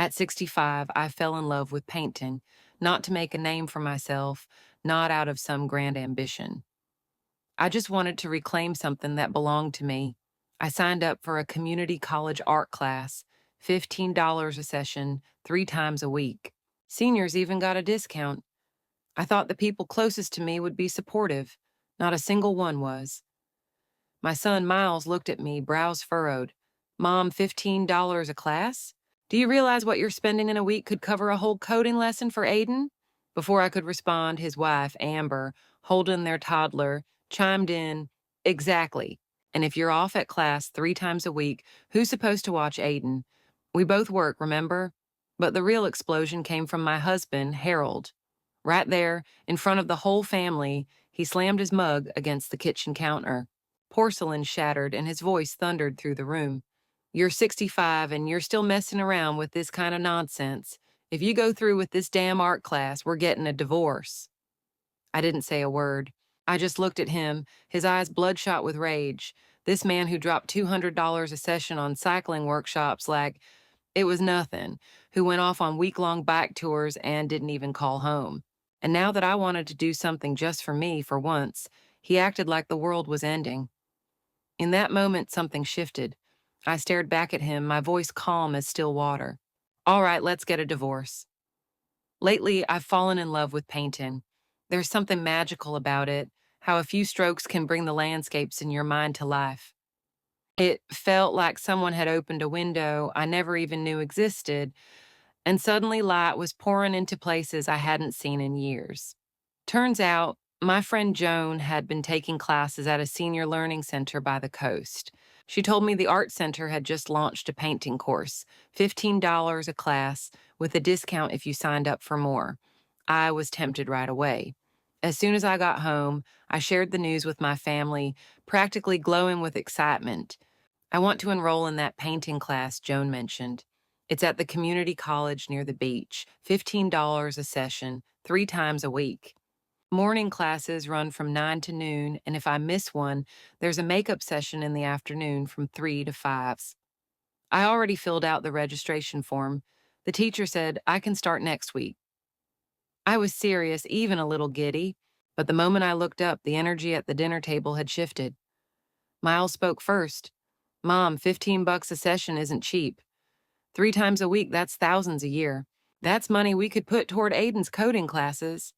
At 65, I fell in love with painting, not to make a name for myself, not out of some grand ambition. I just wanted to reclaim something that belonged to me. I signed up for a community college art class, $15 a session, 3 times a week. Seniors even got a discount. I thought the people closest to me would be supportive. Not a single one was. My son Miles looked at me, brows furrowed. Mom, $15 a class? Do you realize what you're spending in a week could cover a whole coding lesson for Aiden? Before I could respond, his wife, Amber, holding their toddler, chimed in, Exactly. And if you're off at class 3 times a week, who's supposed to watch Aiden? We both work, remember? But the real explosion came from my husband, Harold. Right there, in front of the whole family, he slammed his mug against the kitchen counter. Porcelain shattered and his voice thundered through the room. You're 65 and you're still messing around with this kind of nonsense. If you go through with this damn art class, we're getting a divorce. I didn't say a word. I just looked at him, his eyes bloodshot with rage. This man who dropped $200 a session on cycling workshops like it was nothing, who went off on week-long bike tours and didn't even call home. And now that I wanted to do something just for me for once, he acted like the world was ending. In that moment, something shifted. I stared back at him, my voice calm as still water. All right, let's get a divorce. Lately, I've fallen in love with painting. There's something magical about it, how a few strokes can bring the landscapes in your mind to life. It felt like someone had opened a window I never even knew existed, and suddenly light was pouring into places I hadn't seen in years. Turns out, my friend Joan had been taking classes at a senior learning center by the coast. She told me the art center had just launched a painting course, $15 a class, with a discount if you signed up for more. I was tempted right away. As soon as I got home, I shared the news with my family, practically glowing with excitement. I want to enroll in that painting class Joan mentioned. It's at the community college near the beach, $15 a session, 3 times a week. Morning classes run from 9 to noon, and if I miss one, there's a makeup session in the afternoon from 3 to 5. I already filled out the registration form. The teacher said I can start next week. I was serious, even a little giddy, but the moment I looked up, the energy at the dinner table had shifted. Miles spoke first. Mom, $15 a session isn't cheap. 3 times a week, that's thousands a year. That's money we could put toward Aiden's coding classes.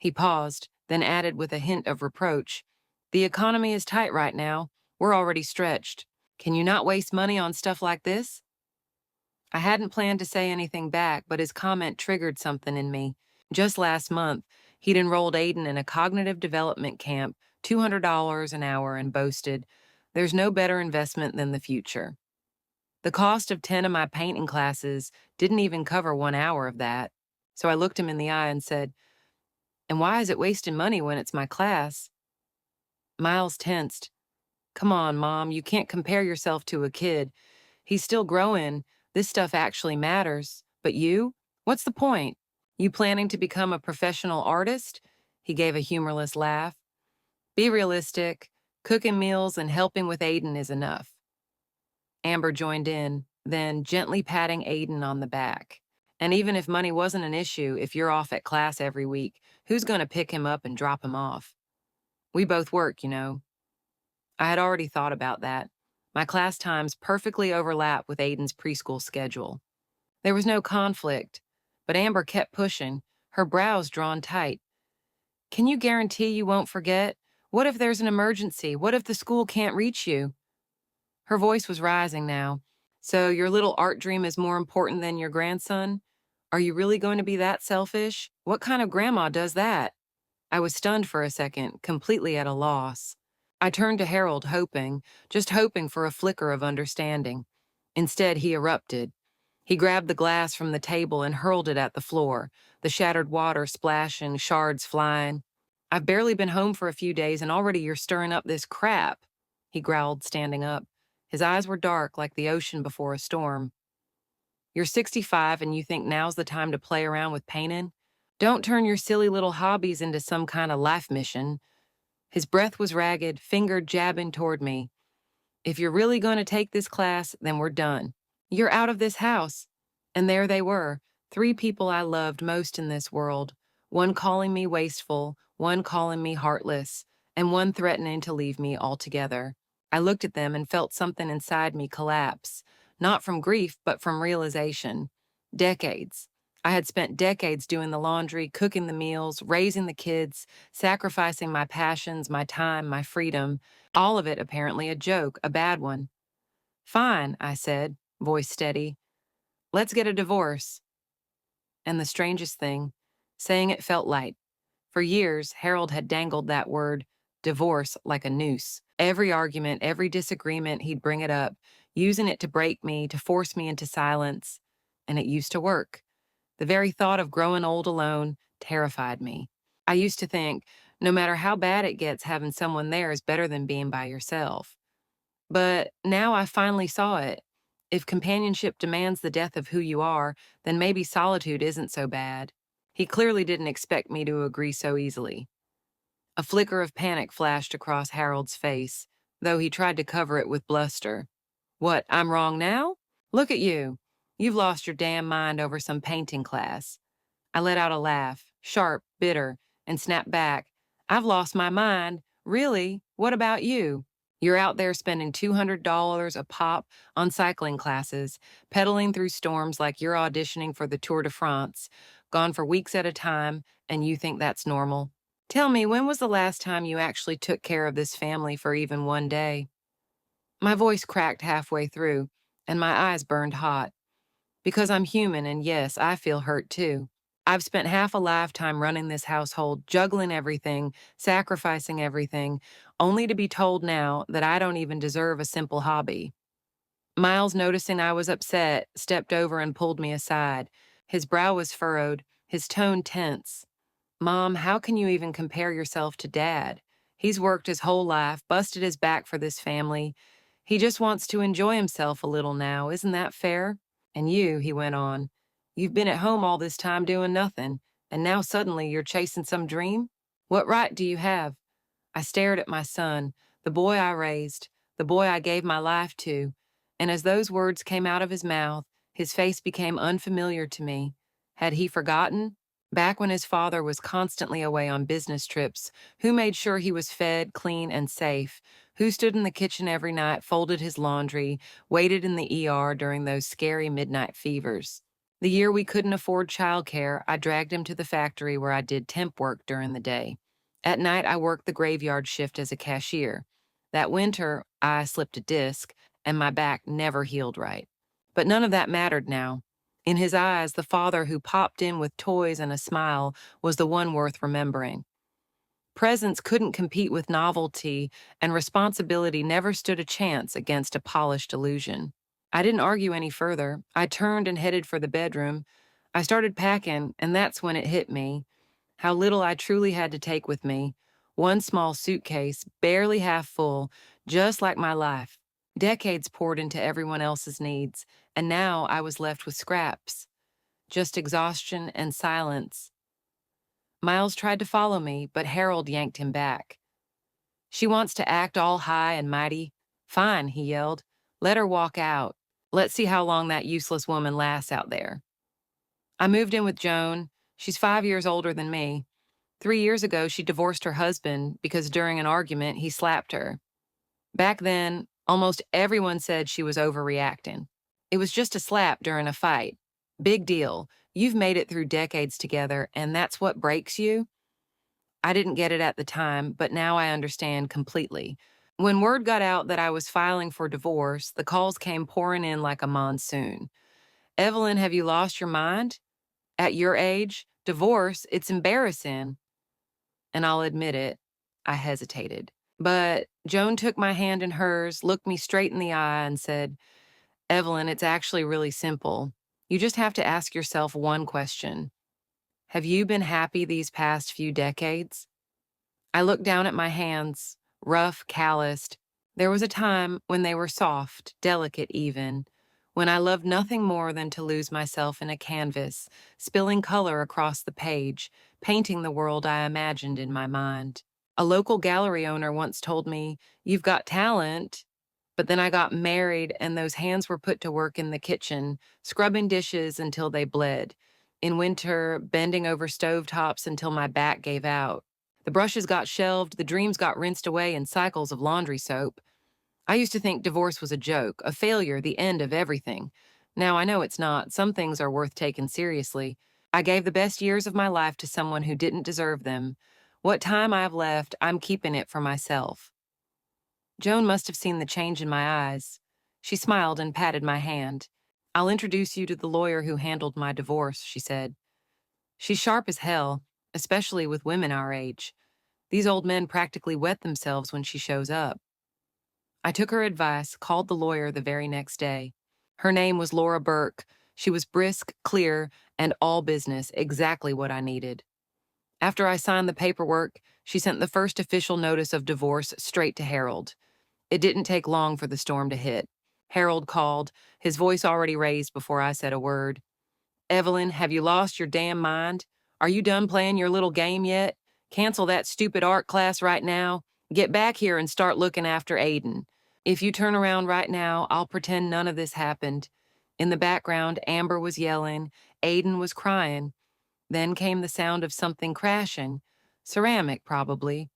He paused, then added with a hint of reproach. The economy is tight right now. We're already stretched. Can you not waste money on stuff like this? I hadn't planned to say anything back, but his comment triggered something in me. Just last month, he'd enrolled Aiden in a cognitive development camp, $200 an hour, and boasted, there's no better investment than the future. The cost of 10 of my painting classes didn't even cover 1 hour of that. So I looked him in the eye and said, and why is it wasting money when it's my class? Miles tensed. Come on, Mom, you can't compare yourself to a kid. He's still growing. This stuff actually matters. But you? What's the point? You planning to become a professional artist? He gave a humorless laugh. Be realistic. Cooking meals and helping with Aiden is enough. Amber joined in, then gently patting Aiden on the back. And even if money wasn't an issue, if you're off at class every week, who's going to pick him up and drop him off? We both work, you know. I had already thought about that. My class times perfectly overlap with Aiden's preschool schedule. There was no conflict, but Amber kept pushing, her brows drawn tight. Can you guarantee you won't forget? What if there's an emergency? What if the school can't reach you? Her voice was rising now. So your little art dream is more important than your grandson? Are you really going to be that selfish? What kind of grandma does that? I was stunned for a second, completely at a loss. I turned to Harold, just hoping for a flicker of understanding. Instead, he erupted. He grabbed the glass from the table and hurled it at the floor, the shattered water splashing, shards flying. I've barely been home for a few days and already you're stirring up this crap, he growled, standing up. His eyes were dark like the ocean before a storm. You're 65 and you think now's the time to play around with painting? Don't turn your silly little hobbies into some kind of life mission. His breath was ragged, finger jabbing toward me. If you're really going to take this class, then we're done. You're out of this house. And there they were, three people I loved most in this world, one calling me wasteful, one calling me heartless, and one threatening to leave me altogether. I looked at them and felt something inside me collapse, not from grief, but from realization. Decades. I had spent decades doing the laundry, cooking the meals, raising the kids, sacrificing my passions, my time, my freedom, all of it apparently a joke, a bad one. Fine, I said, voice steady. Let's get a divorce. And the strangest thing, saying it felt light. For years, Harold had dangled that word, divorce, like a noose. Every argument, every disagreement, he'd bring it up, using it to break me, to force me into silence. And it used to work. The very thought of growing old alone terrified me. I used to think, no matter how bad it gets, having someone there is better than being by yourself. But now I finally saw it. If companionship demands the death of who you are, then maybe solitude isn't so bad. He clearly didn't expect me to agree so easily. A flicker of panic flashed across Harold's face, though he tried to cover it with bluster. What, I'm wrong now? Look at you. You've lost your damn mind over some painting class. I let out a laugh, sharp, bitter, and snapped back. I've lost my mind. Really? What about you? You're out there spending $200 a pop on cycling classes, pedaling through storms like you're auditioning for the Tour de France, gone for weeks at a time, and you think that's normal. Tell me, when was the last time you actually took care of this family for even one day? My voice cracked halfway through, and my eyes burned hot. Because I'm human, and yes, I feel hurt too. I've spent half a lifetime running this household, juggling everything, sacrificing everything, only to be told now that I don't even deserve a simple hobby. Miles, noticing I was upset, stepped over and pulled me aside. His brow was furrowed, his tone tense. Mom, how can you even compare yourself to Dad? He's worked his whole life, busted his back for this family. He just wants to enjoy himself a little now. Isn't that fair? And you, he went on, you've been at home all this time doing nothing, and now suddenly you're chasing some dream? What right do you have? I stared at my son, the boy I raised, the boy I gave my life to, and as those words came out of his mouth, his face became unfamiliar to me. Had he forgotten? Back when his father was constantly away on business trips, who made sure he was fed, clean, and safe? Who stood in the kitchen every night, folded his laundry, waited in the ER during those scary midnight fevers? The year we couldn't afford childcare, I dragged him to the factory where I did temp work during the day. At night, I worked the graveyard shift as a cashier. That winter, I slipped a disc, and my back never healed right. But none of that mattered now. In his eyes, the father who popped in with toys and a smile was the one worth remembering. Presence couldn't compete with novelty, and responsibility never stood a chance against a polished illusion. I didn't argue any further. I turned and headed for the bedroom. I started packing, and that's when it hit me. How little I truly had to take with me. One small suitcase, barely half full, just like my life. Decades poured into everyone else's needs, and now I was left with scraps. Just exhaustion and silence. Miles tried to follow me, but Harold yanked him back. She wants to act all high and mighty. Fine, he yelled. Let her walk out. Let's see how long that useless woman lasts out there. I moved in with Joan. She's 5 years older than me. 3 years ago, she divorced her husband because during an argument, he slapped her. Back then, almost everyone said she was overreacting. It was just a slap during a fight. Big deal. You've made it through decades together, and that's what breaks you? I didn't get it at the time, but now I understand completely. When word got out that I was filing for divorce, the calls came pouring in like a monsoon. Evelyn, have you lost your mind? At your age, divorce, it's embarrassing. And I'll admit it, I hesitated. But Joan took my hand in hers, looked me straight in the eye, and said, Evelyn, it's actually really simple. You just have to ask yourself one question. Have you been happy these past few decades? I looked down at my hands, rough, calloused. There was a time when they were soft, delicate even, when I loved nothing more than to lose myself in a canvas, spilling color across the page, painting the world I imagined in my mind. A local gallery owner once told me, You've got talent, But then I got married, and those hands were put to work in the kitchen, scrubbing dishes until they bled. In winter, bending over stovetops until my back gave out. The brushes got shelved, the dreams got rinsed away in cycles of laundry soap. I used to think divorce was a joke, a failure, the end of everything. Now I know it's not. Some things are worth taking seriously. I gave the best years of my life to someone who didn't deserve them. What time I have left, I'm keeping it for myself. Joan must have seen the change in my eyes. She smiled and patted my hand. I'll introduce you to the lawyer who handled my divorce, she said. She's sharp as hell, especially with women our age. These old men practically wet themselves when she shows up. I took her advice, called the lawyer the very next day. Her name was Laura Burke. She was brisk, clear, and all business, exactly what I needed. After I signed the paperwork, she sent the first official notice of divorce straight to Harold. It didn't take long for the storm to hit. Harold called, his voice already raised before I said a word. Evelyn, have you lost your damn mind? Are you done playing your little game yet? Cancel that stupid art class right now. Get back here and start looking after Aiden. If you turn around right now, I'll pretend none of this happened. In the background, Amber was yelling. Aiden was crying. Then came the sound of something crashing. Ceramic, probably.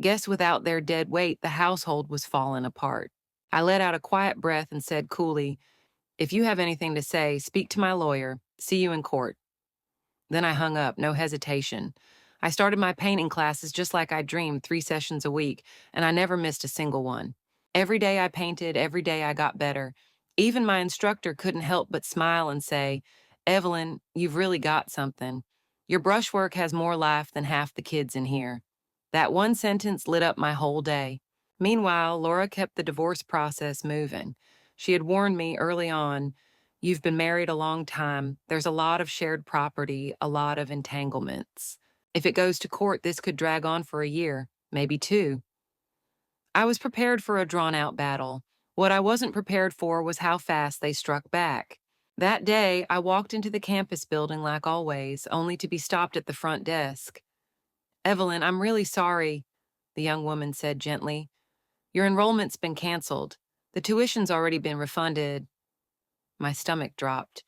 Guess without their dead weight, the household was falling apart. I let out a quiet breath and said coolly, if you have anything to say, speak to my lawyer. See you in court. Then I hung up, no hesitation. I started my painting classes just like I dreamed, 3 sessions a week, and I never missed a single one. Every day I painted, every day I got better. Even my instructor couldn't help but smile and say, Evelyn, you've really got something. Your brushwork has more life than half the kids in here. That one sentence lit up my whole day. Meanwhile, Laura kept the divorce process moving. She had warned me early on, you've been married a long time. There's a lot of shared property, a lot of entanglements. If it goes to court, this could drag on for a year, maybe 2. I was prepared for a drawn-out battle. What I wasn't prepared for was how fast they struck back. That day, I walked into the campus building like always, only to be stopped at the front desk. Evelyn, I'm really sorry, the young woman said gently. Your enrollment's been canceled. The tuition's already been refunded. My stomach dropped.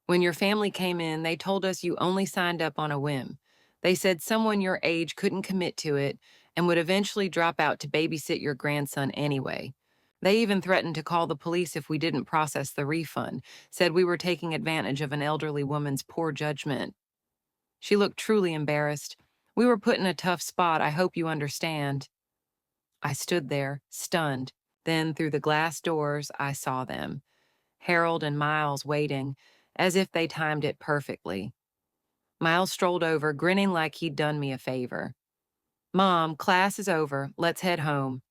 When your family came in, they told us you only signed up on a whim. They said someone your age couldn't commit to it and would eventually drop out to babysit your grandson anyway. They even threatened to call the police if we didn't process the refund, said we were taking advantage of an elderly woman's poor judgment. She looked truly embarrassed. We were put in a tough spot, I hope you understand. I stood there, stunned. Then, through the glass doors, I saw them. Harold and Miles waiting, as if they timed it perfectly. Miles strolled over, grinning like he'd done me a favor. Mom, class is over. Let's head home.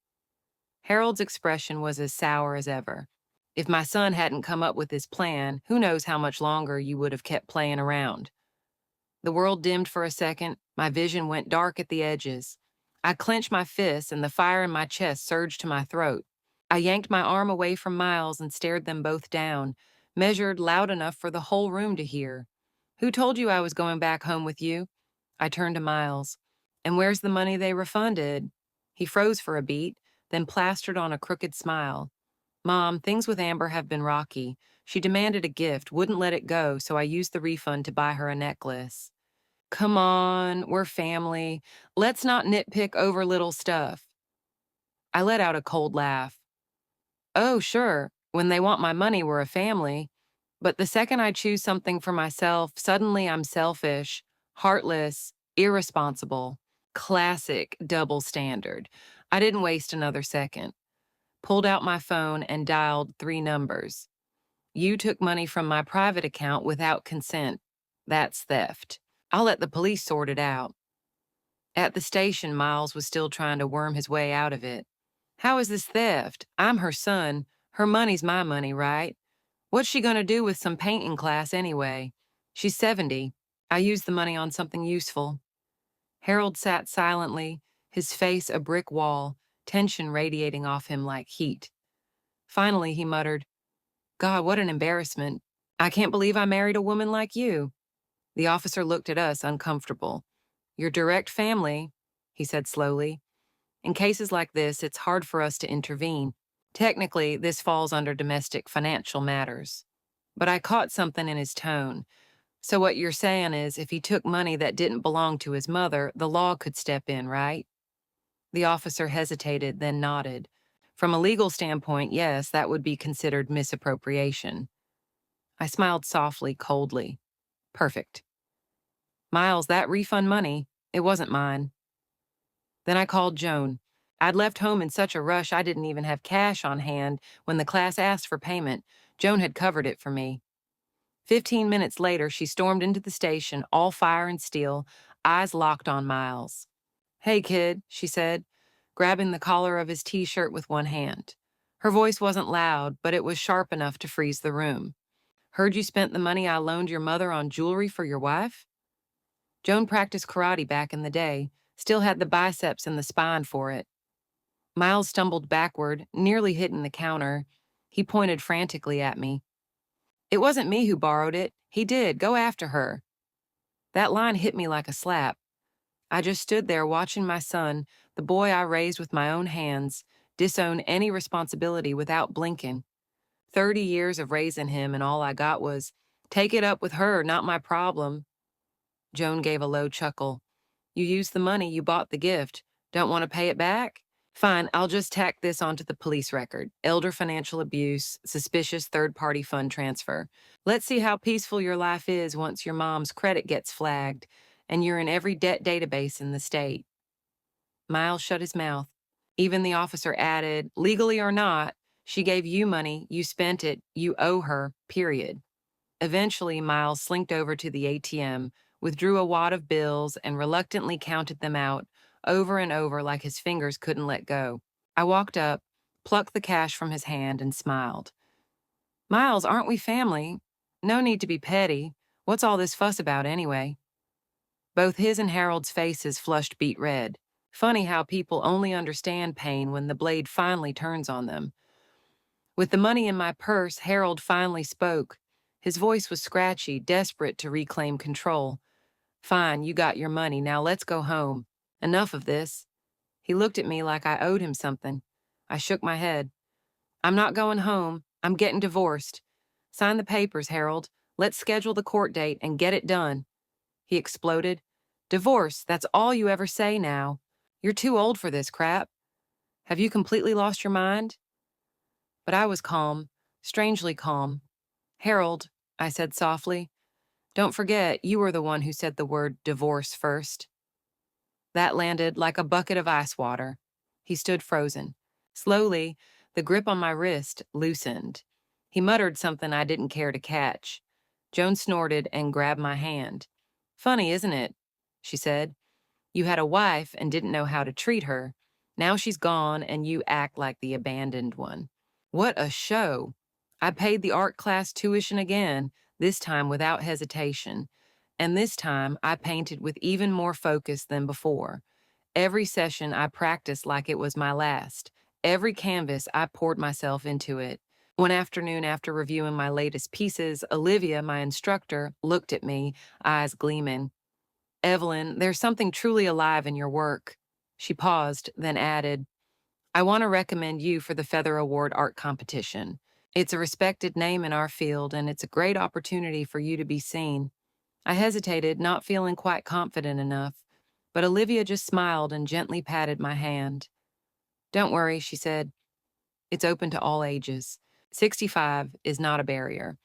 Harold's expression was as sour as ever. If my son hadn't come up with his plan, who knows how much longer you would have kept playing around. The world dimmed for a second. My vision went dark at the edges. I clenched my fists and the fire in my chest surged to my throat. I yanked my arm away from Miles and stared them both down, measured loud enough for the whole room to hear. Who told you I was going back home with you? I turned to Miles. And where's the money they refunded? He froze for a beat, then plastered on a crooked smile. Mom, things with Amber have been rocky. She demanded a gift, wouldn't let it go, so I used the refund to buy her a necklace. Come on, we're family. Let's not nitpick over little stuff. I let out a cold laugh. Oh, sure, when they want my money, we're a family. But the second I choose something for myself, suddenly I'm selfish, heartless, irresponsible. Classic double standard. I didn't waste another second. Pulled out my phone and dialed 3 numbers. You took money from my private account without consent. That's theft. I'll let the police sort it out. At the station, Miles was still trying to worm his way out of it. How is this theft? I'm her son. Her money's my money, right? What's she gonna do with some painting class anyway? She's 70. I used the money on something useful. Harold sat silently, his face a brick wall, tension radiating off him like heat. Finally, he muttered, God, what an embarrassment. I can't believe I married a woman like you. The officer looked at us, uncomfortable. Your direct family, he said slowly. In cases like this, it's hard for us to intervene. Technically, this falls under domestic financial matters. But I caught something in his tone. So what you're saying is if he took money that didn't belong to his mother, the law could step in, right? The officer hesitated, then nodded. From a legal standpoint, yes, that would be considered misappropriation. I smiled softly, coldly. Perfect. Miles, that refund money, it wasn't mine. Then I called Joan. I'd left home in such a rush I didn't even have cash on hand when the class asked for payment. Joan had covered it for me. 15 minutes later, she stormed into the station, all fire and steel, eyes locked on Miles. Hey, kid, she said, grabbing the collar of his t-shirt with one hand. Her voice wasn't loud, but it was sharp enough to freeze the room. Heard you spent the money I loaned your mother on jewelry for your wife? Joan practiced karate back in the day, still had the biceps and the spine for it. Miles stumbled backward, nearly hitting the counter. He pointed frantically at me. It wasn't me who borrowed it. He did. Go after her. That line hit me like a slap. I just stood there watching my son, the boy I raised with my own hands, disown any responsibility without blinking. 30 years of raising him, and all I got was, take it up with her, not my problem. Joan gave a low chuckle. You used the money, you bought the gift. Don't want to pay it back? Fine, I'll just tack this onto the police record. Elder financial abuse, suspicious third-party fund transfer. Let's see how peaceful your life is once your mom's credit gets flagged and you're in every debt database in the state. Miles shut his mouth. Even the officer added, legally or not, she gave you money, you spent it, you owe her, period. Eventually, Miles slinked over to the ATM, withdrew a wad of bills, and reluctantly counted them out, over and over like his fingers couldn't let go. I walked up, plucked the cash from his hand, and smiled. Miles, aren't we family? No need to be petty. What's all this fuss about anyway? Both his and Harold's faces flushed beet red. Funny how people only understand pain when the blade finally turns on them. With the money in my purse, Harold finally spoke. His voice was scratchy, desperate to reclaim control. Fine, you got your money, now let's go home. Enough of this. He looked at me like I owed him something. I shook my head. I'm not going home. I'm getting divorced. Sign the papers, Harold. Let's schedule the court date and get it done. He exploded. Divorce, that's all you ever say now. You're too old for this crap. Have you completely lost your mind? But I was calm, strangely calm. Harold, I said softly, don't forget you were the one who said the word divorce first. That landed like a bucket of ice water. He stood frozen. Slowly, the grip on my wrist loosened. He muttered something I didn't care to catch. Joan snorted and grabbed my hand. Funny, isn't it? She said. You had a wife and didn't know how to treat her. Now she's gone and you act like the abandoned one. What a show. I paid the art class tuition again, this time without hesitation. And this time I painted with even more focus than before. Every session I practiced like it was my last. Every canvas I poured myself into it. One afternoon after reviewing my latest pieces, Olivia, my instructor, looked at me, eyes gleaming. Evelyn, there's something truly alive in your work. She paused, then added, I want to recommend you for the Feather Award art competition. It's a respected name in our field, and it's a great opportunity for you to be seen. I hesitated, not feeling quite confident enough, but Olivia just smiled and gently patted my hand. Don't worry, she said. It's open to all ages. 65 is not a barrier.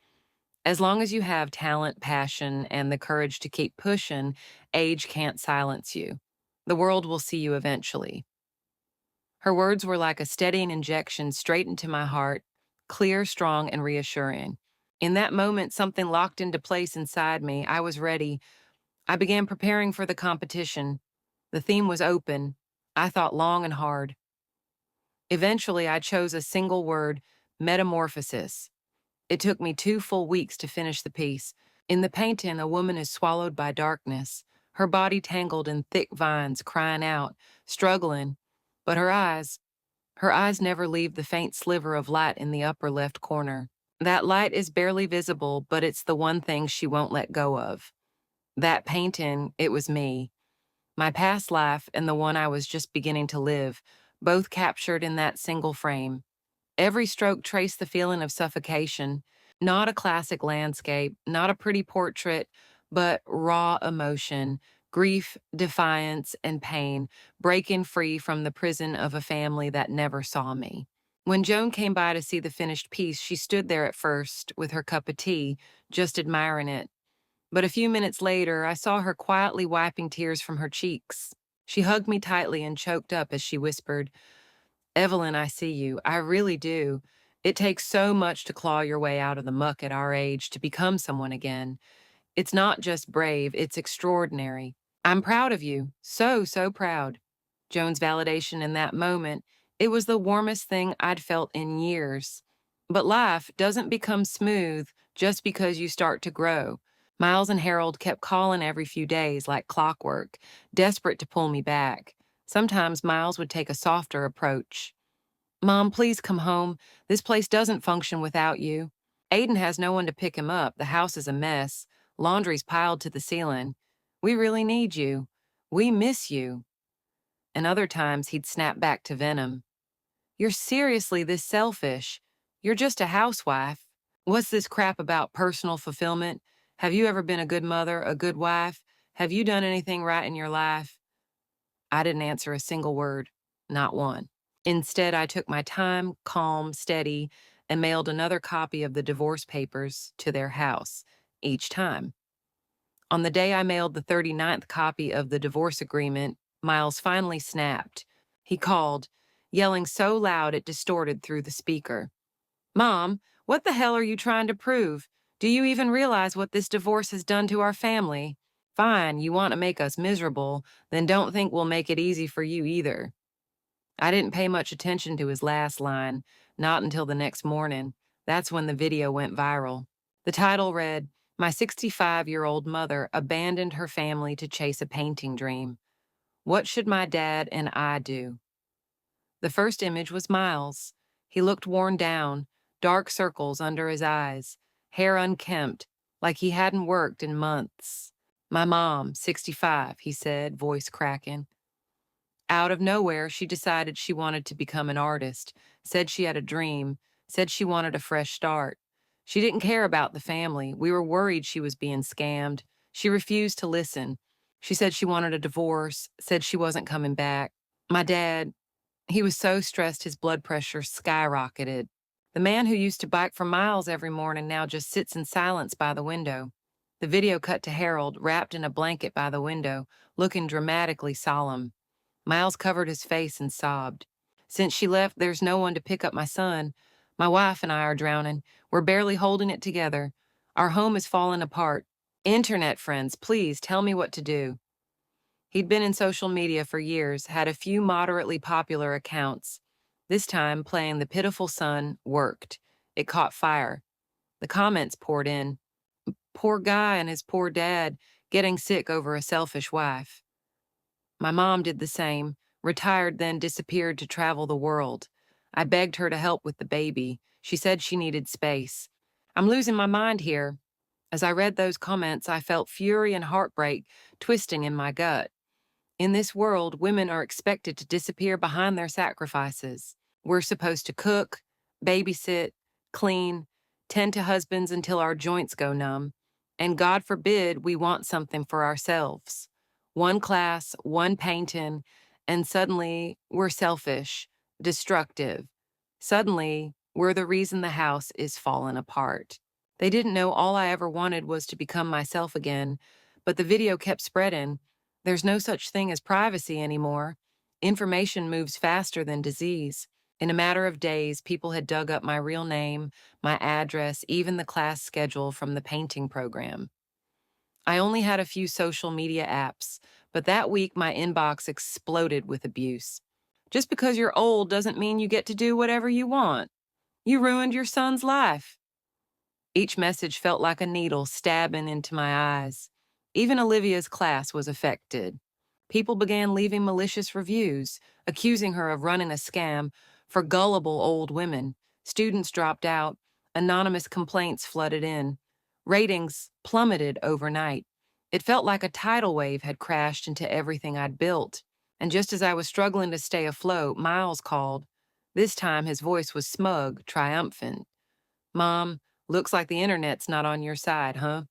As long as you have talent, passion, and the courage to keep pushing, age can't silence you. The world will see you eventually. Her words were like a steadying injection straight into my heart, clear, strong, and reassuring. In that moment, something locked into place inside me. I was ready. I began preparing for the competition. The theme was open. I thought long and hard. Eventually, I chose a single word, metamorphosis. It took me 2 full weeks to finish the piece. In the painting, a woman is swallowed by darkness, her body tangled in thick vines, crying out, struggling. But her eyes never leave the faint sliver of light in the upper left corner. That light is barely visible, but it's the one thing she won't let go of. That painting, it was me. My past life and the one I was just beginning to live, both captured in that single frame. Every stroke traced the feeling of suffocation, not a classic landscape, not a pretty portrait, but raw emotion, grief, defiance, and pain, breaking free from the prison of a family that never saw me. When Joan came by to see the finished piece, she stood there at first with her cup of tea, just admiring it. But a few minutes later, I saw her quietly wiping tears from her cheeks. She hugged me tightly and choked up as she whispered, "Evelyn, I see you. I really do. It takes so much to claw your way out of the muck at our age to become someone again. It's not just brave, it's extraordinary. I'm proud of you. So, so proud." Joan's validation in that moment, it was the warmest thing I'd felt in years. But life doesn't become smooth just because you start to grow. Miles and Harold kept calling every few days like clockwork, desperate to pull me back. Sometimes Miles would take a softer approach. "Mom, please come home. This place doesn't function without you. Aiden has no one to pick him up. The house is a mess. Laundry's piled to the ceiling. We really need you. We miss you." And other times he'd snap back to venom. "You're seriously this selfish. You're just a housewife. What's this crap about personal fulfillment? Have you ever been a good mother, a good wife? Have you done anything right in your life?" I didn't answer a single word, not one. Instead, I took my time, calm, steady, and mailed another copy of the divorce papers to their house each time. On the day I mailed the 39th copy of the divorce agreement, Miles finally snapped. He called, yelling so loud it distorted through the speaker. "Mom, what the hell are you trying to prove? Do you even realize what this divorce has done to our family? Fine, you want to make us miserable, then don't think we'll make it easy for you either." I didn't pay much attention to his last line, not until the next morning. That's when the video went viral. The title read, "My 65-year-old mother abandoned her family to chase a painting dream. What should my dad and I do?" The first image was Miles. He looked worn down, dark circles under his eyes, hair unkempt, like he hadn't worked in months. "My mom, 65, he said, voice cracking. Out of nowhere, she decided she wanted to become an artist, said she had a dream, said she wanted a fresh start. She didn't care about the family. We were worried she was being scammed. She refused to listen. She said she wanted a divorce, said she wasn't coming back. My dad, he was so stressed his blood pressure skyrocketed. The man who used to bike for miles every morning now just sits in silence by the window." The video cut to Harold, wrapped in a blanket by the window, looking dramatically solemn. Miles covered his face and sobbed. "Since she left, there's no one to pick up my son. My wife and I are drowning. We're barely holding it together. Our home is falling apart. Internet friends, please tell me what to do." He'd been in social media for years, had a few moderately popular accounts. This time, playing the pitiful son worked. It caught fire. The comments poured in. "Poor guy and his poor dad, getting sick over a selfish wife." My mom did the same, retired then disappeared to travel the world. I begged her to help with the baby. She said she needed space. I'm losing my mind here. As I read those comments, I felt fury and heartbreak twisting in my gut. In this world, women are expected to disappear behind their sacrifices. We're supposed to cook, babysit, clean, tend to husbands until our joints go numb, and God forbid we want something for ourselves. One class, one painting, and suddenly we're selfish, destructive. Suddenly, we're the reason the house is falling apart. They didn't know all I ever wanted was to become myself again, but the video kept spreading. There's no such thing as privacy anymore. Information moves faster than disease. In a matter of days, people had dug up my real name, my address, even the class schedule from the painting program. I only had a few social media apps, but that week my inbox exploded with abuse. "Just because you're old doesn't mean you get to do whatever you want. You ruined your son's life." Each message felt like a needle stabbing into my eyes. Even Olivia's class was affected. People began leaving malicious reviews, accusing her of running a scam for gullible old women. Students dropped out. Anonymous complaints flooded in. Ratings plummeted overnight. It felt like a tidal wave had crashed into everything I'd built. And just as I was struggling to stay afloat, Miles called. This time his voice was smug, triumphant. Mom, looks like the internet's not on your side, huh?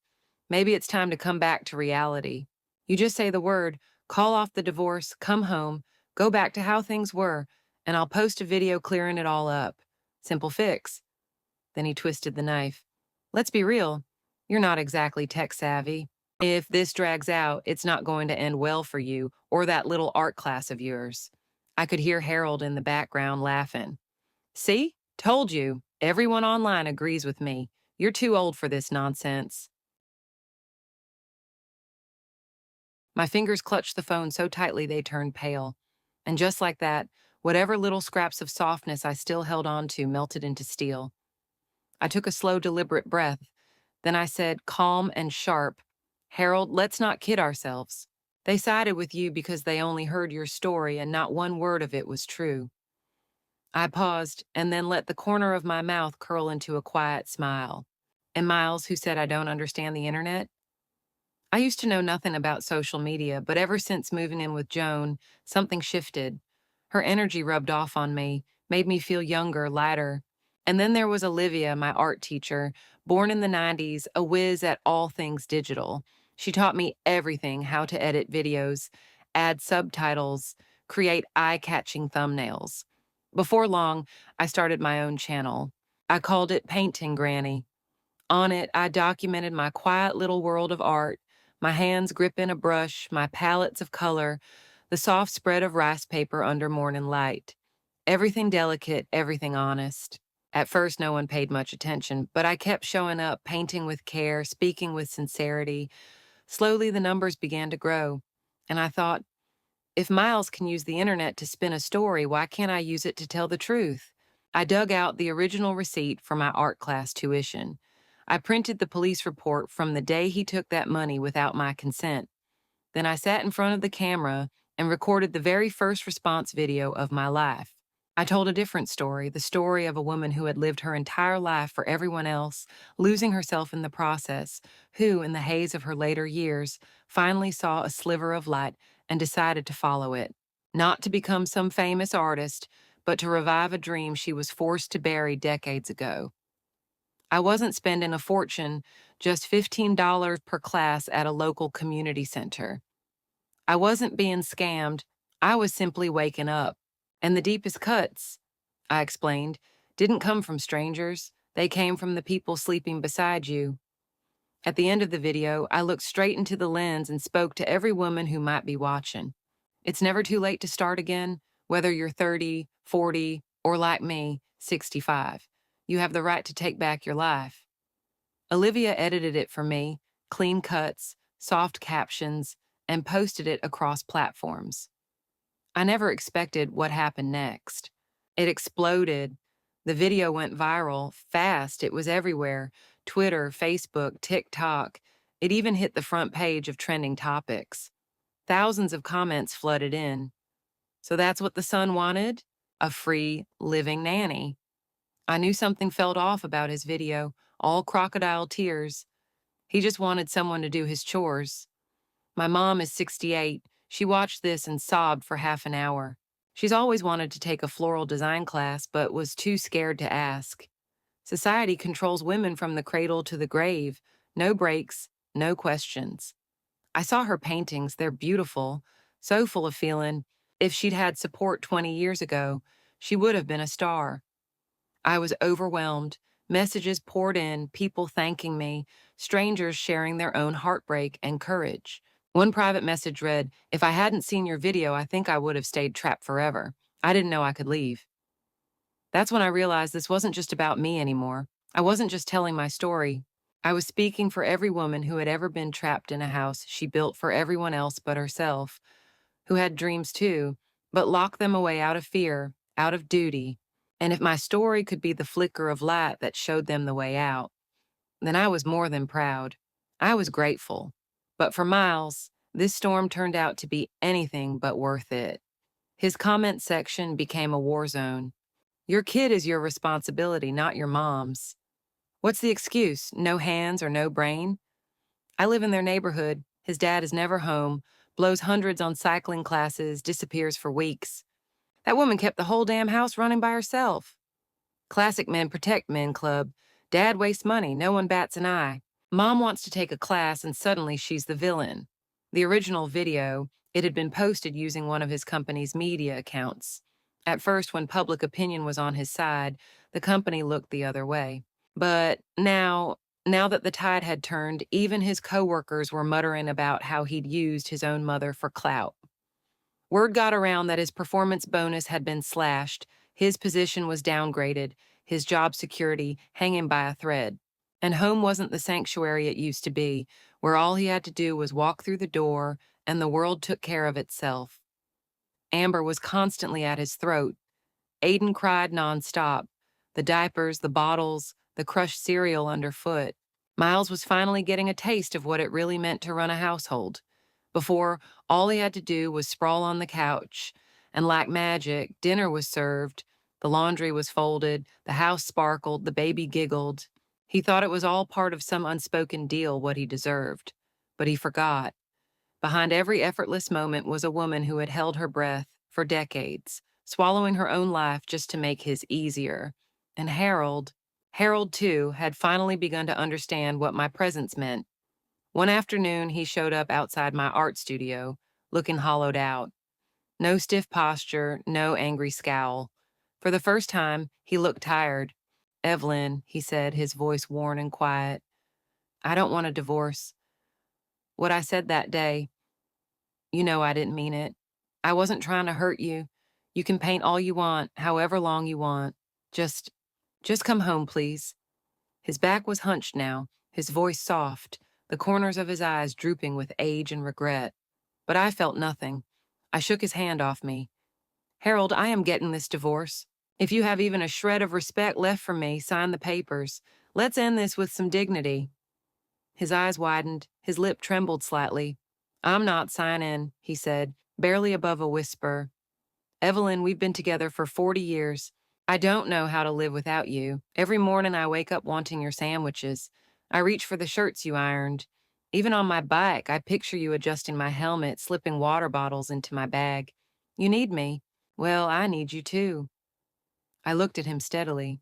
Maybe it's time to come back to reality. You just say the word, call off the divorce, come home, go back to how things were, and I'll post a video clearing it all up. Simple fix. Then he twisted the knife. Let's be real. You're not exactly tech savvy. If this drags out, it's not going to end well for you or that little art class of yours. I could hear Harold in the background laughing. See? Told you. Everyone online agrees with me. You're too old for this nonsense. My fingers clutched the phone so tightly they turned pale. And just like that, whatever little scraps of softness I still held on to melted into steel. I took a slow, deliberate breath. Then I said, calm and sharp, Harold, let's not kid ourselves. They sided with you because they only heard your story and not one word of it was true. I paused and then let the corner of my mouth curl into a quiet smile. And Miles, who said I don't understand the internet? I used to know nothing about social media, but ever since moving in with Joan, something shifted. Her energy rubbed off on me, made me feel younger, lighter. And then there was Olivia, my art teacher, born in the 90s, a whiz at all things digital. She taught me everything: how to edit videos, add subtitles, create eye-catching thumbnails. Before long, I started my own channel. I called it Painting Granny. On it, I documented my quiet little world of art, my hands gripping a brush, my palettes of color, the soft spread of rice paper under morning light. Everything delicate, everything honest. At first, no one paid much attention, but I kept showing up, painting with care, speaking with sincerity. Slowly, the numbers began to grow, and I thought, if Miles can use the internet to spin a story, why can't I use it to tell the truth? I dug out the original receipt for my art class tuition. I printed the police report from the day he took that money without my consent. Then I sat in front of the camera and recorded the very first response video of my life. I told a different story, the story of a woman who had lived her entire life for everyone else, losing herself in the process, who, in the haze of her later years, finally saw a sliver of light and decided to follow it. Not to become some famous artist, but to revive a dream she was forced to bury decades ago. I wasn't spending a fortune, just $15 per class at a local community center. I wasn't being scammed, I was simply waking up. And the deepest cuts, I explained, didn't come from strangers. They came from the people sleeping beside you. At the end of the video, I looked straight into the lens and spoke to every woman who might be watching. It's never too late to start again, whether you're 30, 40, or like me, 65. You have the right to take back your life. Olivia edited it for me, clean cuts, soft captions, and posted it across platforms. I never expected what happened next. It exploded. The video went viral, fast, it was everywhere. Twitter, Facebook, TikTok. It even hit the front page of trending topics. Thousands of comments flooded in. So that's what the son wanted? A free, living nanny. I knew something felt off about his video, all crocodile tears. He just wanted someone to do his chores. My mom is 68. She watched this and sobbed for half an hour. She's always wanted to take a floral design class, but was too scared to ask. Society controls women from the cradle to the grave. No breaks, no questions. I saw her paintings. They're beautiful, so full of feeling. If she'd had support 20 years ago, she would have been a star. I was overwhelmed. Messages poured in, people thanking me, strangers sharing their own heartbreak and courage. One private message read, "If I hadn't seen your video, I think I would have stayed trapped forever. I didn't know I could leave." That's when I realized this wasn't just about me anymore. I wasn't just telling my story. I was speaking for every woman who had ever been trapped in a house she built for everyone else but herself, who had dreams too, but locked them away out of fear, out of duty. And if my story could be the flicker of light that showed them the way out, then I was more than proud. I was grateful. But for Miles, this storm turned out to be anything but worth it. His comment section became a war zone. Your kid is your responsibility, not your mom's. What's the excuse? No hands or no brain? I live in their neighborhood. His dad is never home, blows hundreds on cycling classes, disappears for weeks. That woman kept the whole damn house running by herself. Classic men protect men club. Dad wastes money, no one bats an eye. Mom wants to take a class and suddenly she's the villain. The original video, it had been posted using one of his company's media accounts. At first, when public opinion was on his side, the company looked the other way. But now that the tide had turned, even his coworkers were muttering about how he'd used his own mother for clout. Word got around that his performance bonus had been slashed, his position was downgraded, his job security hanging by a thread. And home wasn't the sanctuary it used to be, where all he had to do was walk through the door and the world took care of itself. Amber was constantly at his throat. Aiden cried nonstop. The diapers, the bottles, the crushed cereal underfoot. Miles was finally getting a taste of what it really meant to run a household. Before, all he had to do was sprawl on the couch, and like magic, dinner was served, the laundry was folded, the house sparkled, the baby giggled. He thought it was all part of some unspoken deal what he deserved. But he forgot. Behind every effortless moment was a woman who had held her breath for decades, swallowing her own life just to make his easier. And Harold, too, had finally begun to understand what my presence meant. One afternoon, he showed up outside my art studio, looking hollowed out. No stiff posture, no angry scowl. For the first time, he looked tired. "Evelyn," he said, his voice worn and quiet, "I don't want a divorce. What I said that day, you know I didn't mean it. I wasn't trying to hurt you. You can paint all you want, however long you want. Just, just come home, please." His back was hunched now, his voice soft, the corners of his eyes drooping with age and regret. But I felt nothing. I shook his hand off me. "Harold, I am getting this divorce. If you have even a shred of respect left for me, sign the papers. Let's end this with some dignity." His eyes widened, his lip trembled slightly. "I'm not signing," he said, barely above a whisper. "Evelyn, we've been together for 40 years. I don't know how to live without you. Every morning I wake up wanting your sandwiches. I reach for the shirts you ironed. Even on my bike, I picture you adjusting my helmet, slipping water bottles into my bag. You need me. Well, I need you too." I looked at him steadily.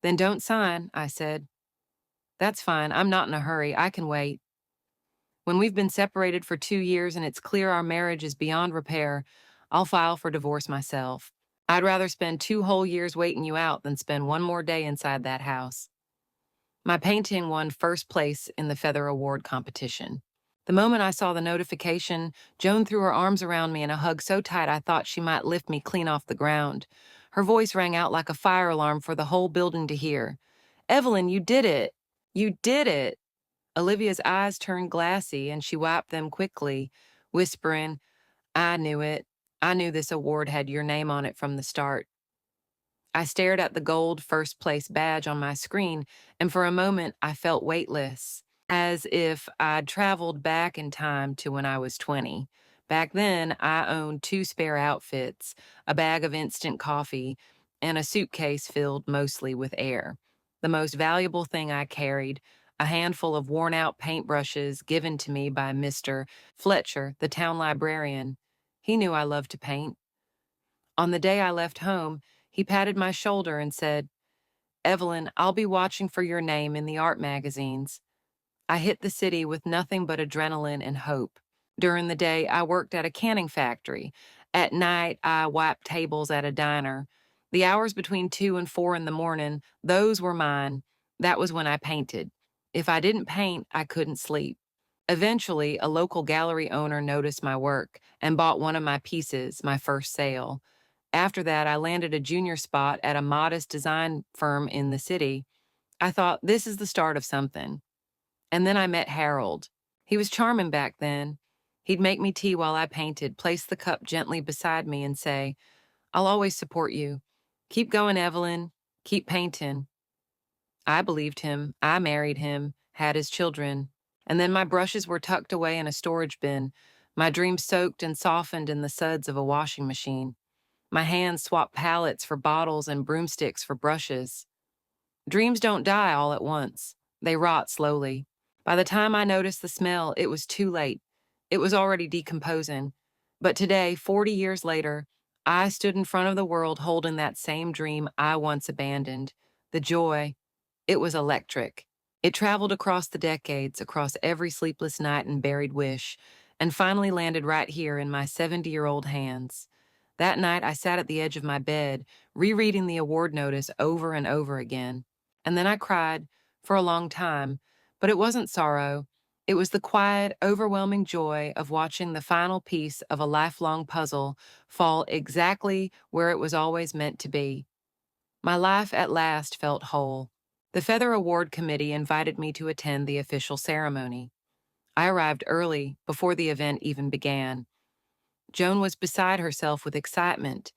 "Then don't sign," I said. "That's fine. I'm not in a hurry. I can wait. When we've been separated for 2 years and it's clear our marriage is beyond repair, I'll file for divorce myself. I'd rather spend 2 whole years waiting you out than spend one more day inside that house." My painting won first place in the Feather Award competition. The moment I saw the notification, Joan threw her arms around me in a hug so tight I thought she might lift me clean off the ground. Her voice rang out like a fire alarm for the whole building to hear. "Evelyn, you did it! You did it!" Olivia's eyes turned glassy and she wiped them quickly, whispering, "I knew it. I knew this award had your name on it from the start." I stared at the gold first place badge on my screen, and for a moment I felt weightless, as if I'd traveled back in time to when I was 20. Back then, I owned 2 spare outfits, a bag of instant coffee, and a suitcase filled mostly with air. The most valuable thing I carried, a handful of worn-out paintbrushes given to me by Mr. Fletcher, the town librarian. He knew I loved to paint. On the day I left home, he patted my shoulder and said, "Evelyn, I'll be watching for your name in the art magazines." I hit the city with nothing but adrenaline and hope. During the day, I worked at a canning factory. At night, I wiped tables at a diner. The hours between 2 and 4 in the morning, those were mine. That was when I painted. If I didn't paint, I couldn't sleep. Eventually, a local gallery owner noticed my work and bought one of my pieces, my first sale. After that, I landed a junior spot at a modest design firm in the city. I thought, this is the start of something. And then I met Harold. He was charming back then. He'd make me tea while I painted, place the cup gently beside me, and say, "I'll always support you. Keep going, Evelyn. Keep painting." I believed him. I married him, had his children. And then my brushes were tucked away in a storage bin, my dreams soaked and softened in the suds of a washing machine. My hands swapped palettes for bottles and broomsticks for brushes. Dreams don't die all at once. They rot slowly. By the time I noticed the smell, it was too late. It was already decomposing. But today, 40 years later, I stood in front of the world holding that same dream I once abandoned. The joy, it was electric. It traveled across the decades, across every sleepless night and buried wish, and finally landed right here in my 70-year-old hands. That night, I sat at the edge of my bed, rereading the award notice over and over again. And then I cried for a long time, but it wasn't sorrow. It was the quiet, overwhelming joy of watching the final piece of a lifelong puzzle fall exactly where it was always meant to be. My life at last felt whole. The Feather Award Committee invited me to attend the official ceremony. I arrived early, before the event even began. Joan was beside herself with excitement.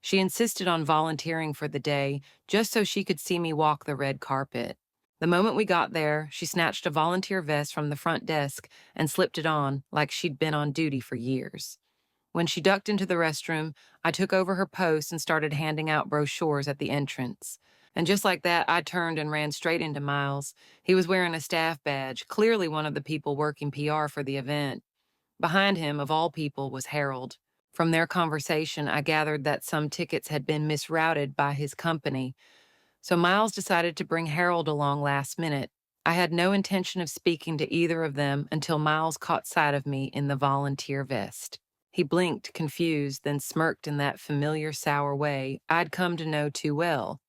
She insisted on volunteering for the day just so she could see me walk the red carpet. The moment we got there, she snatched a volunteer vest from the front desk and slipped it on like she'd been on duty for years. When she ducked into the restroom, I took over her post and started handing out brochures at the entrance. And just like that, I turned and ran straight into Miles. He was wearing a staff badge, clearly one of the people working PR for the event. Behind him, of all people, was Harold. From their conversation, I gathered that some tickets had been misrouted by his company, so Miles decided to bring Harold along last minute. I had no intention of speaking to either of them until Miles caught sight of me in the volunteer vest. He blinked, confused, then smirked in that familiar sour way I'd come to know too well.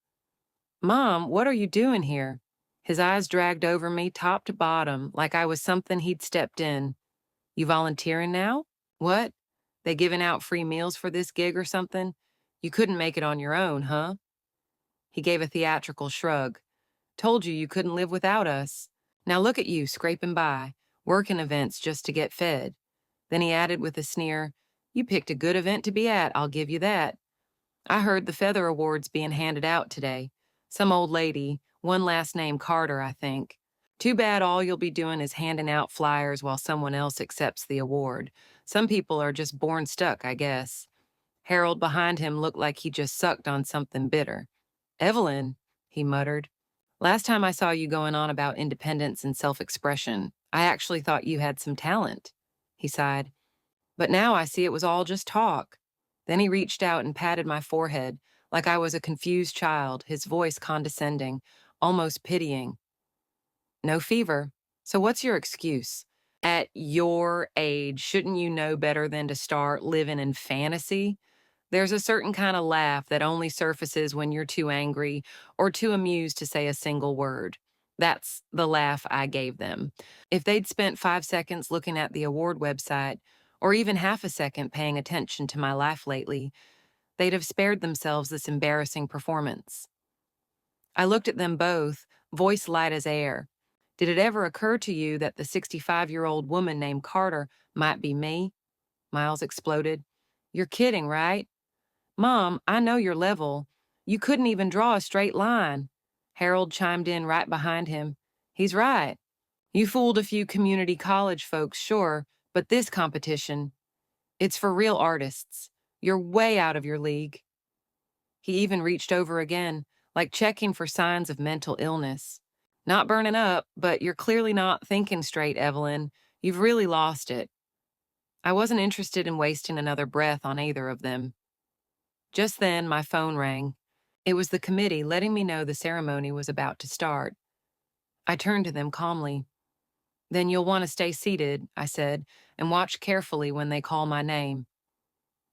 "Mom, what are you doing here?" His eyes dragged over me top to bottom like I was something he'd stepped in. "You volunteering now?" "What? They giving out free meals for this gig or something? You couldn't make it on your own, huh?" He gave a theatrical shrug. "Told you couldn't live without us. Now look at you scraping by, working events just to get fed." Then he added with a sneer, "You picked a good event to be at, I'll give you that. I heard the Feather Awards being handed out today. Some old lady, one last name Carter, I think. Too bad all you'll be doing is handing out flyers while someone else accepts the award. Some people are just born stuck, I guess." Harold behind him looked like he just sucked on something bitter. "Evelyn," he muttered, "last time I saw you going on about independence and self-expression, I actually thought you had some talent." He sighed. "But now I see it was all just talk." Then he reached out and patted my forehead like I was a confused child, his voice condescending, almost pitying. "No fever. So what's your excuse? At your age, shouldn't you know better than to start living in fantasy?" There's a certain kind of laugh that only surfaces when you're too angry or too amused to say a single word. That's the laugh I gave them. If they'd spent 5 seconds looking at the award website, or even half a second paying attention to my life lately, they'd have spared themselves this embarrassing performance. I looked at them both, voice light as air. "Did it ever occur to you that the 65-year-old woman named Carter might be me?" Miles exploded. "You're kidding, right?" "Mom, I know your level. You couldn't even draw a straight line." Harold chimed in right behind him. "He's right. You fooled a few community college folks, sure, but this competition, it's for real artists. You're way out of your league." He even reached over again, like checking for signs of mental illness. "Not burning up, but you're clearly not thinking straight, Evelyn. You've really lost it." I wasn't interested in wasting another breath on either of them. Just then, my phone rang. It was the committee letting me know the ceremony was about to start. I turned to them calmly. "Then you'll want to stay seated," I said, "and watch carefully when they call my name."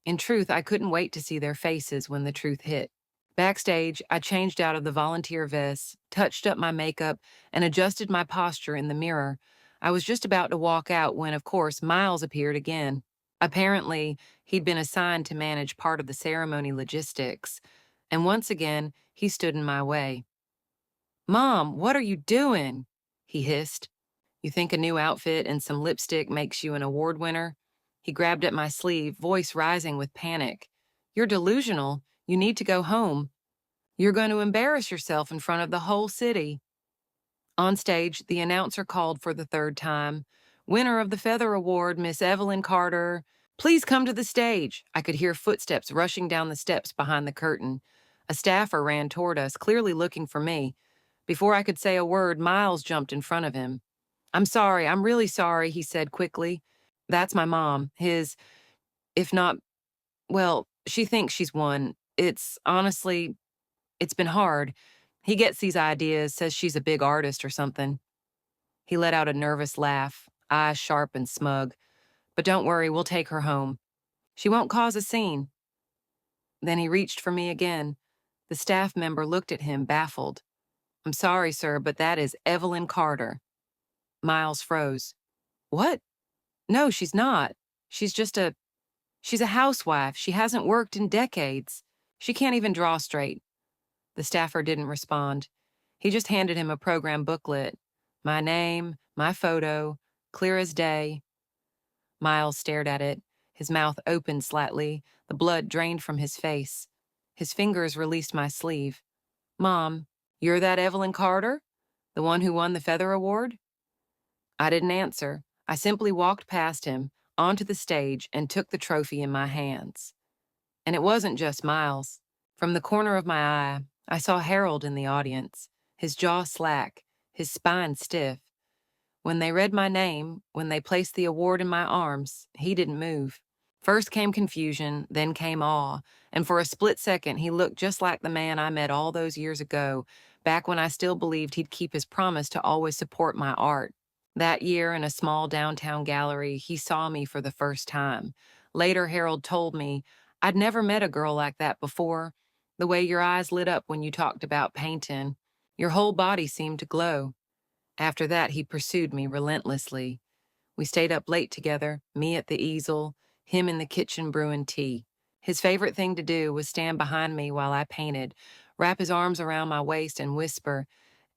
In truth, I couldn't wait to see their faces when the truth hit. Backstage, I changed out of the volunteer vest, touched up my makeup, and adjusted my posture in the mirror. I was just about to walk out when, of course, Miles appeared again. Apparently, he'd been assigned to manage part of the ceremony logistics, and once again, he stood in my way. "Mom, what are you doing?" he hissed. "You think a new outfit and some lipstick makes you an award winner?" He grabbed at my sleeve, voice rising with panic. "You're delusional. You need to go home. You're going to embarrass yourself in front of the whole city." On stage, the announcer called for the third time. "Winner of the Feather Award, Miss Evelyn Carter. Please come to the stage." I could hear footsteps rushing down the steps behind the curtain. A staffer ran toward us, clearly looking for me. Before I could say a word, Miles jumped in front of him. "I'm sorry, I'm really sorry," he said quickly. "That's my mom. If not, well, She thinks she's won. It's been hard. He gets these ideas, says she's a big artist or something. He let out a nervous laugh, eyes sharp and smug. But don't worry, we'll take her home. She won't cause a scene. Then he reached for me again. The staff member looked at him, baffled. I'm sorry, sir, but that is Evelyn Carter. Miles froze. What? No, she's not. She's just a She's a housewife. She hasn't worked in decades. She can't even draw straight. The staffer didn't respond. He just handed him a program booklet. My name, my photo, clear as day. Miles stared at it. His mouth opened slightly. The blood drained from his face. His fingers released my sleeve. Mom, you're that Evelyn Carter? The one who won the Feather Award? I didn't answer. I simply walked past him, onto the stage, and took the trophy in my hands. And it wasn't just Miles. From the corner of my eye, I saw Harold in the audience, his jaw slack, his spine stiff. When they read my name, when they placed the award in my arms, he didn't move. First came confusion, then came awe, and for a split second he looked just like the man I met all those years ago, back when I still believed he'd keep his promise to always support my art. That year, in a small downtown gallery, he saw me for the first time. Later, Harold told me, I'd never met a girl like that before. The way your eyes lit up when you talked about painting. Your whole body seemed to glow. After that, he pursued me relentlessly. We stayed up late together, me at the easel, him in the kitchen brewing tea. His favorite thing to do was stand behind me while I painted, wrap his arms around my waist and whisper,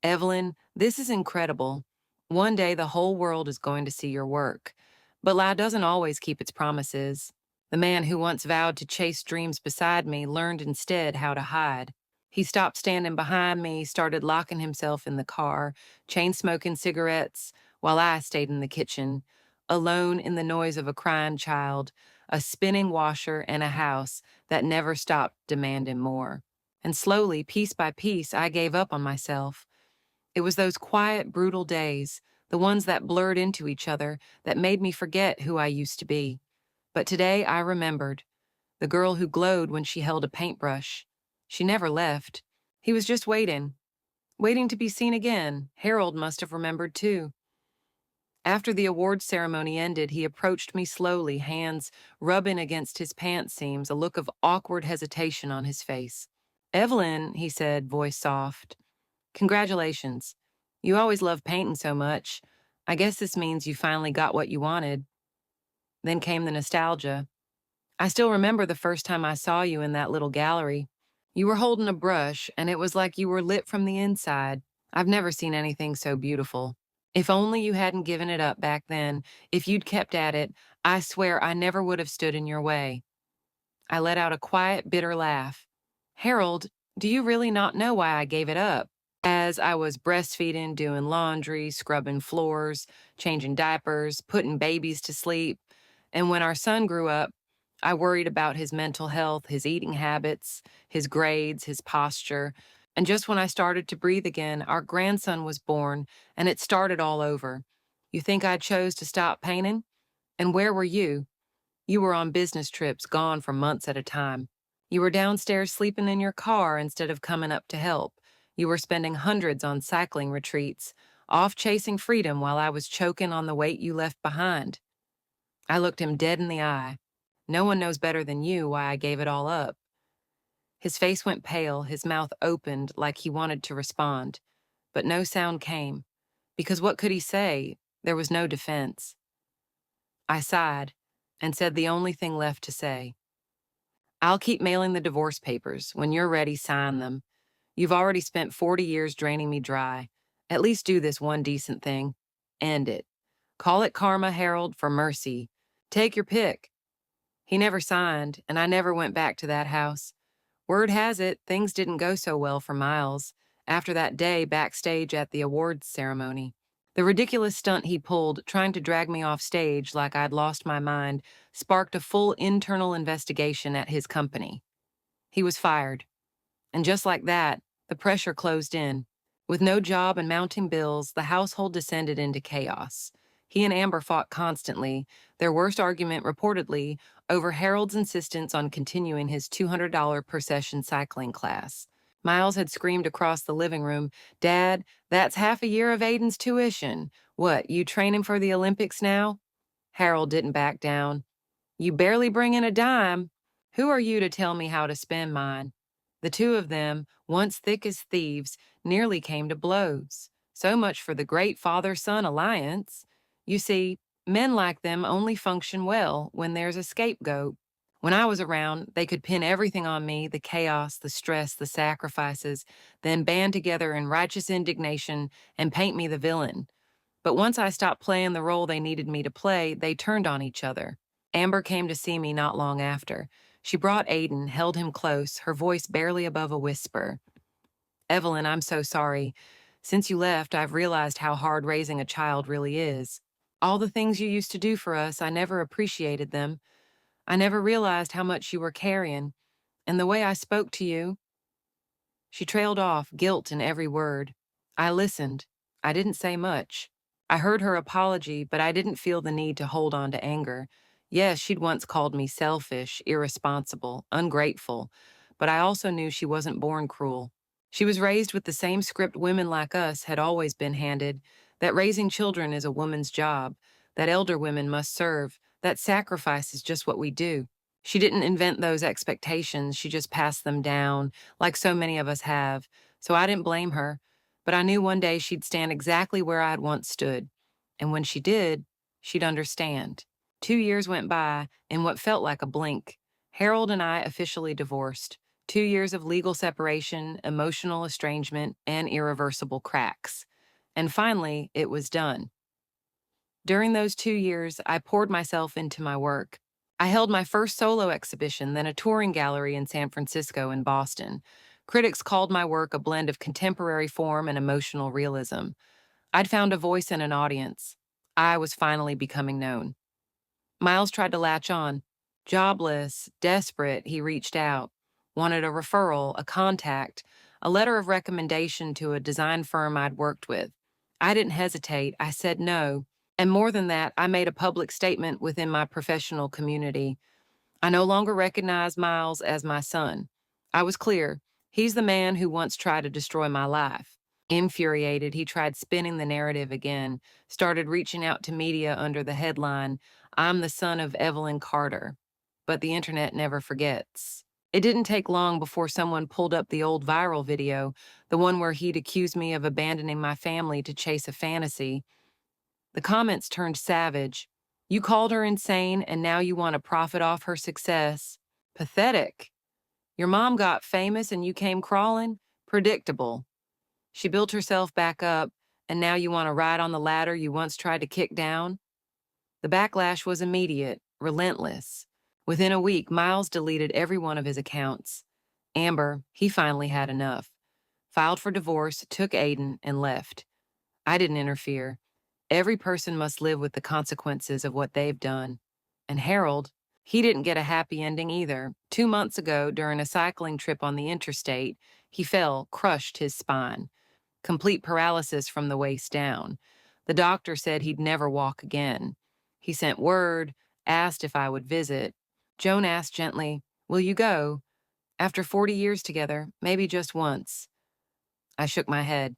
Evelyn, this is incredible. One day the whole world is going to see your work. But life doesn't always keep its promises. The man who once vowed to chase dreams beside me learned instead how to hide. He stopped standing behind me, started locking himself in the car, chain-smoking cigarettes, while I stayed in the kitchen, alone in the noise of a crying child, a spinning washer, and a house that never stopped demanding more. And slowly, piece by piece, I gave up on myself. It was those quiet, brutal days, the ones that blurred into each other, that made me forget who I used to be. But today I remembered. The girl who glowed when she held a paintbrush. She never left. He was just waiting to be seen again. Harold must have remembered too. After the awards ceremony ended, he approached me slowly, hands rubbing against his pants seams, a look of awkward hesitation on his face. Evelyn, he said, voice soft. Congratulations. You always loved painting so much. I guess this means you finally got what you wanted. Then came the nostalgia. I still remember the first time I saw you in that little gallery. You were holding a brush, and it was like you were lit from the inside. I've never seen anything so beautiful. If only you hadn't given it up back then, if you'd kept at it, I swear I never would have stood in your way. I let out a quiet, bitter laugh. Harold, do you really not know why I gave it up? As I was breastfeeding, doing laundry, scrubbing floors, changing diapers, putting babies to sleep, and when our son grew up, I worried about his mental health, his eating habits, his grades, his posture. And just when I started to breathe again, our grandson was born, and it started all over. You think I chose to stop painting? And where were you? You were on business trips, gone for months at a time. You were downstairs sleeping in your car instead of coming up to help. You were spending hundreds on cycling retreats, off chasing freedom while I was choking on the weight you left behind. I looked him dead in the eye. No one knows better than you why I gave it all up. His face went pale, his mouth opened like he wanted to respond, but no sound came, because what could he say? There was no defense. I sighed and said the only thing left to say. I'll keep mailing the divorce papers. When you're ready, sign them. You've already spent 40 years draining me dry. At least do this one decent thing. End it. Call it karma, Harold, for mercy. Take your pick. He never signed, and I never went back to that house. Word has it, things didn't go so well for Miles after that day backstage at the awards ceremony. The ridiculous stunt he pulled, trying to drag me off stage like I'd lost my mind, sparked a full internal investigation at his company. He was fired. And just like that, the pressure closed in. With no job and mounting bills, the household descended into chaos. He and Amber fought constantly, their worst argument reportedly over Harold's insistence on continuing his $200 per session cycling class. Miles had screamed across the living room, "Dad, that's half a year of Aiden's tuition. What, you train him for the Olympics now?" Harold didn't back down. "You barely bring in a dime. Who are you to tell me how to spend mine?" The two of them, once thick as thieves, nearly came to blows. So much for the great father-son alliance. You see, men like them only function well when there's a scapegoat. When I was around, they could pin everything on me, the chaos, the stress, the sacrifices, then band together in righteous indignation and paint me the villain. But once I stopped playing the role they needed me to play, they turned on each other. Amber came to see me not long after. She brought Aiden, held him close, her voice barely above a whisper. "Evelyn, I'm so sorry. Since you left, I've realized how hard raising a child really is. All the things you used to do for us, I never appreciated them. I never realized how much you were carrying. And the way I spoke to you—" She trailed off, guilt in every word. I listened. I didn't say much. I heard her apology, but I didn't feel the need to hold on to anger. Yes, she'd once called me selfish, irresponsible, ungrateful, but I also knew she wasn't born cruel. She was raised with the same script women like us had always been handed, that raising children is a woman's job, that elder women must serve, that sacrifice is just what we do. She didn't invent those expectations, she just passed them down, like so many of us have, so I didn't blame her. But I knew one day she'd stand exactly where I'd once stood. And when she did, she'd understand. 2 years went by in what felt like a blink. Harold and I officially divorced. 2 years of legal separation, emotional estrangement, and irreversible cracks. And finally, it was done. During those 2 years, I poured myself into my work. I held my first solo exhibition, then a touring gallery in San Francisco and Boston. Critics called my work a blend of contemporary form and emotional realism. I'd found a voice and an audience. I was finally becoming known. Miles tried to latch on. Jobless, desperate, he reached out. Wanted a referral, a contact, a letter of recommendation to a design firm I'd worked with. I didn't hesitate. I said no. And more than that, I made a public statement within my professional community. I no longer recognize Miles as my son. I was clear. He's the man who once tried to destroy my life. Infuriated, he tried spinning the narrative again, started reaching out to media under the headline, "I'm the son of Evelyn Carter." But the internet never forgets. It didn't take long before someone pulled up the old viral video, the one where he'd accused me of abandoning my family to chase a fantasy. The comments turned savage. "You called her insane, and now you want to profit off her success. Pathetic. Your mom got famous and you came crawling? Predictable. She built herself back up, and now you want to ride on the ladder you once tried to kick down?" The backlash was immediate, relentless. Within a week, Miles deleted every one of his accounts. Amber, he finally had enough. Filed for divorce, took Aiden, and left. I didn't interfere. Every person must live with the consequences of what they've done. And Harold, he didn't get a happy ending either. 2 months ago, during a cycling trip on the interstate, he fell, crushed his spine. Complete paralysis from the waist down. The doctor said he'd never walk again. He sent word, asked if I would visit. Joan asked gently, "Will you go? After 40 years together, maybe just once." I shook my head.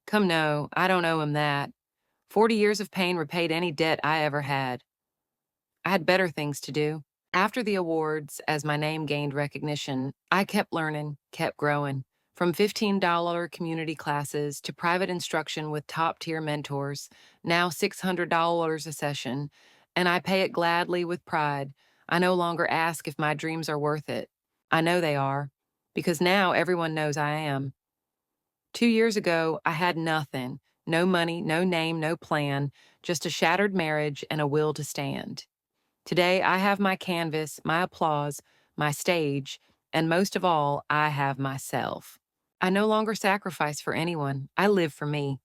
"Come no, I don't owe him that. 40 years of pain repaid any debt I ever had. I had better things to do." After the awards, as my name gained recognition, I kept learning, kept growing. From $15 community classes to private instruction with top-tier mentors, now $600 a session, and I pay it gladly with pride. I no longer ask if my dreams are worth it. I know they are, because now everyone knows I am. 2 years ago, I had nothing. No money, no name, no plan, just a shattered marriage and a will to stand. Today, I have my canvas, my applause, my stage, and most of all, I have myself. I no longer sacrifice for anyone. I live for me.